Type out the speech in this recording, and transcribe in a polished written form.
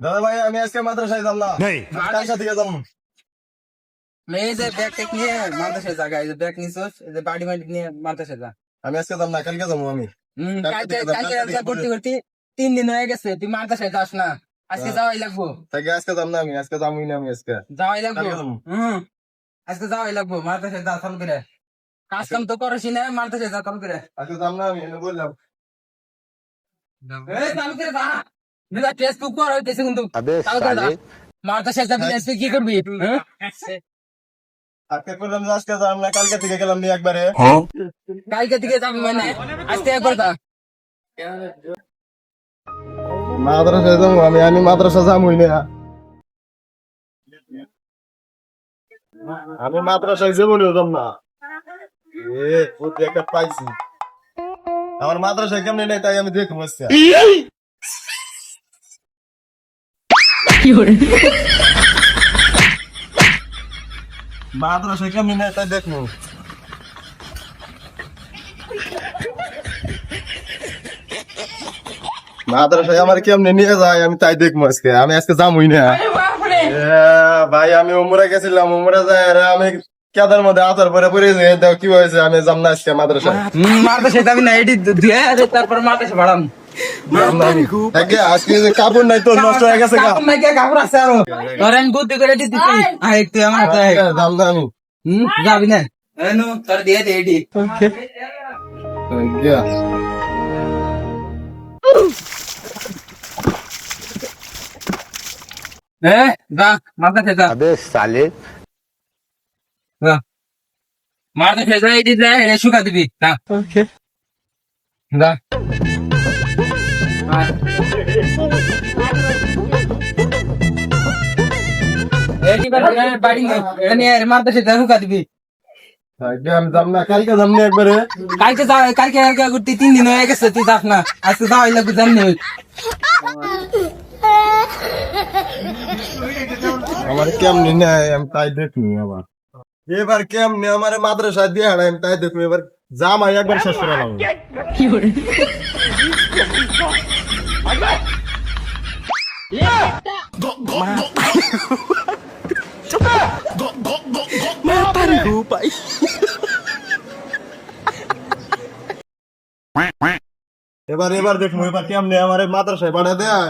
দাদা ভাই আমি আজকে মাদ্রাসায় যাব না, কার সাথে যাব? এই যে ব্যাগ টেক নিয়ে মাদ্রাসায় যা, এই যে ব্যাগ নিছস, এই যে বাড়ি বাড়ি নিয়ে মাদ্রাসায় যা। আমি আজকে যাব না, কালকে যাবো আমি। কালকে ভর্তি করতে 3 দিন হয়ে গেছে, তুই মাদ্রাসায় যাস না, আজকে যাওয়াই লাগবো। তাকে আজকে যাব না, আমি আজকে যাবোই না, আমি আজকে যাওয়াই লাগবো। কালকে যাবো। আজকে যাওয়াই লাগবো, মাদ্রাসায় যা চল করে। কাজ কাম তো করছি না, মাদ্রাসায় যা চল করে। আজকে যাব না, আমি এনে বললাম। এই চল করে যা, নিজা টেস্ট বুক কর হইতেছে কিন্তু। চল করে যা, মাদ্রাসায় যাবি না, তুই কি করবি? আজকে করলাম যে আজকে যাব না, কালকে থেকে গেলাম নি একবারে। কালকে থেকে যাবি মানে আজকে একবার যা। মাদ্রাসায় যাবো আমি, আমি মাদ্রাসা যাবোই না। আমি মাদ্রাসায় জীবনেও যাব না। বুদ্ধি একটা পাইছি, আমার মাদ্রাসায় কেমনে নেই তাই আমি দেখবো আজকে। মাদ্রাসায় কেমনে নেই তাই দেখবো। মাদ্রাসায় আমার কেমনে নিয়ে যায় আমি তাই দেখবো আজকে, আমি আজকে যাবোই না। ভাই আমি উমরা গেছিলাম, উমরা যায় আর আমি কেদার মধ্যে আতার পরে পড়ে যাই, কি হয়েছে আমি যাব না আজকে মাদ্রাসায়। মাদ্রাসায় যাবি না, এটি ধুয়ে তারপর মাদ্রাসা ভাড়াম। আজকে যে কাপড় নাই তোর নষ্ট হয়ে গেছে, কাপড় আছে আরো, তোর আমি বুদ্ধি করে দিতেছি। তুই আমার হাতে আয়। দাম না আমি যাবি না, তোর দিয়ে দে এটি। যা মাদ্রাসায় যা। अबे साले যা মাদ্রাসায় যা, এটি যা, এটা শুকা দিবি। যা যা। বাড়ি নিয়ে মাদ্রাসায় যা, শুকা দিবি। আমি যাব না, কালকে যাম না একবারে। কালকে যা, কালকে করতে 3 দিন হয়ে গেছে, তুই যাস না, আজকে যাওয়াই লাগবে, জানি আমার কেমনি নেই আমি তাই দেখনি, আবার এবার কেমনি আমার মাদ্রাসায় দিয়ে হারাই আমি তাই দেখবো। এবার জামাই একবার শেষ করে লাগবে। এবার এবার দেখবো এবার কেমনি আমার মাদ্রাসায় পাঠা দেয়।